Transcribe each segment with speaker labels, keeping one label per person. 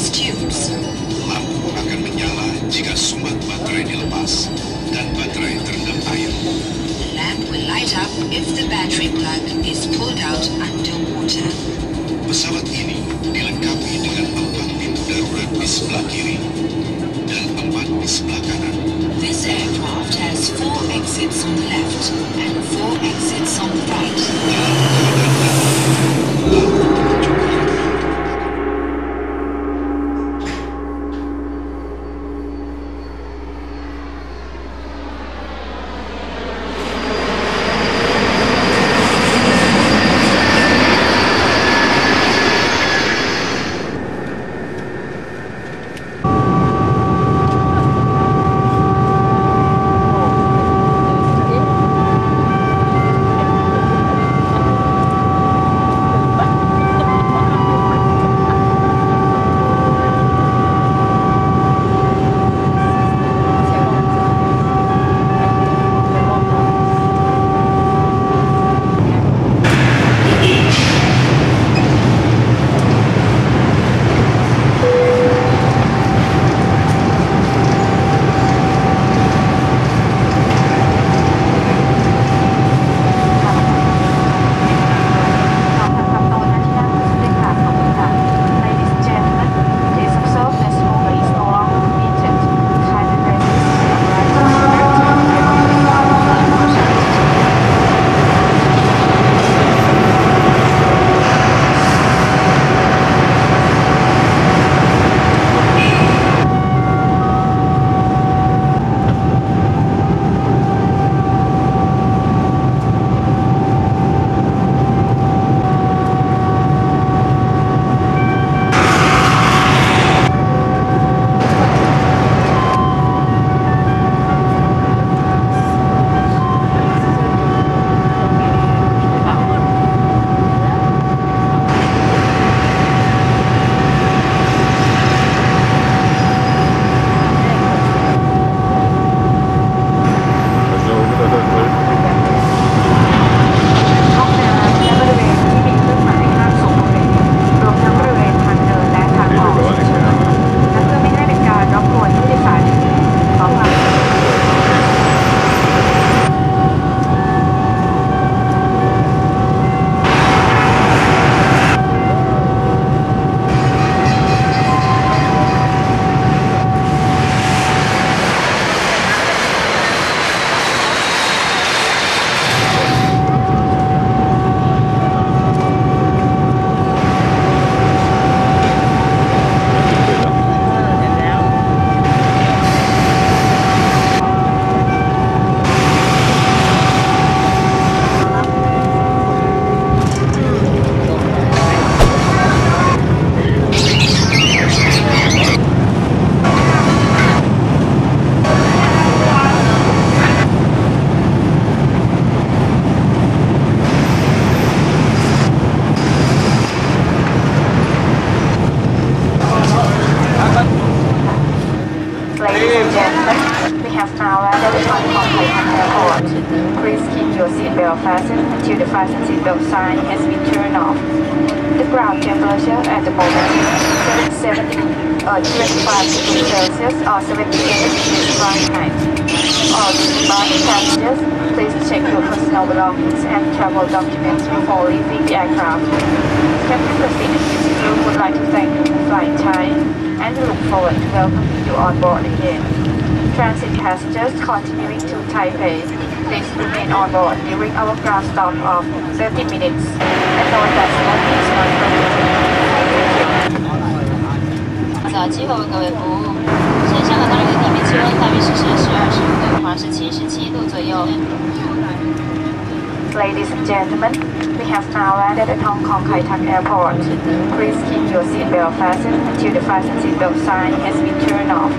Speaker 1: these tubes.
Speaker 2: Lampu akan menyala jika sumbat baterai dilepas dan baterai terendam air.
Speaker 1: The lamp will light up if the battery plug is pulled out underwater.
Speaker 2: Pesawat ini dilengkapi dengan 4 pintu darurat di sebelah kiri dan 4 di sebelah kanan.
Speaker 1: This aircraft has 4 exits on the left and 4 exits on the right.
Speaker 3: fastened until the fasten seatbelt sign has been turned off. The ground temperature at the moment is 25 degrees Celsius or 78 degrees Fahrenheit. All disembarking passengers, please check your personal belongings and travel documents before leaving the aircraft. Captain Christine and his crew would like to thank you for flying Thai and we look forward to welcoming you on board again. Transit passengers continuing to Taipei, please remain on board during our ground stop of 30 minutes and note that smoking is not permitted.
Speaker 4: 早机后为各位服务。现香港大陆的地面气温大约是摄氏25度，华氏77度左右。
Speaker 3: Ladies and gentlemen, we have now landed at Hong Kong Kai Tak Airport. Please keep your seatbelt fastened until the fasten seatbelt sign has been turned off.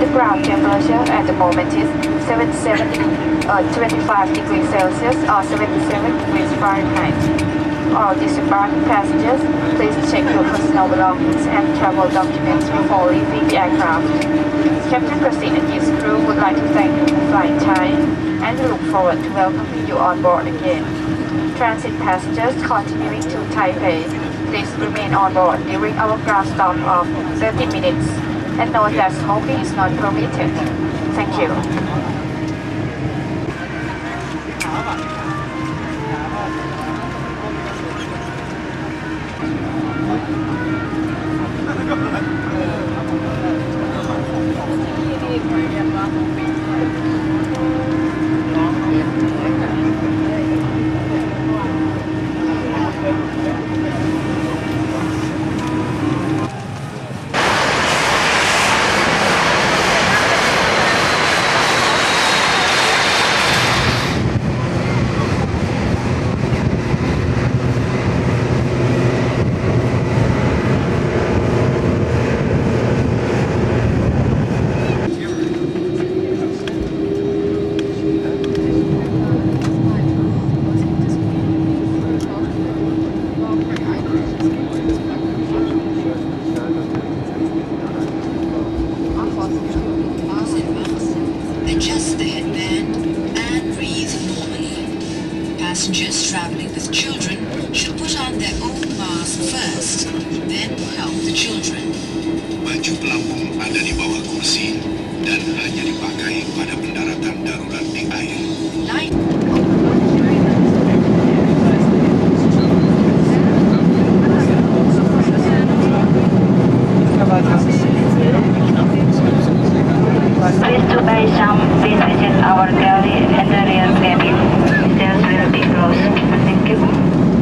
Speaker 3: The ground temperature at the moment is 25 degrees Celsius or 77 degrees Fahrenheit. All disembarking passengers, please check your personal belongings and travel documents before leaving the aircraft. Captain Christine and his crew would like to thank you for flying Thai and we look forward to welcoming you on board again. Transit passengers continuing to Taipei, Please remain on board during our ground stop of 30 minutes and note that smoking is not permitted. Thank you.
Speaker 1: Adjust the headband and breathe normally. Passengers traveling with children should put on their own mask first, then help the children.
Speaker 2: Baju pelampung ada di bawah kursi dan hanya dipakai pada pendaratan darurat di air.
Speaker 1: Light
Speaker 3: Please to buy some visit our galley and the rear cabin. Stairs will be closed. Thank you.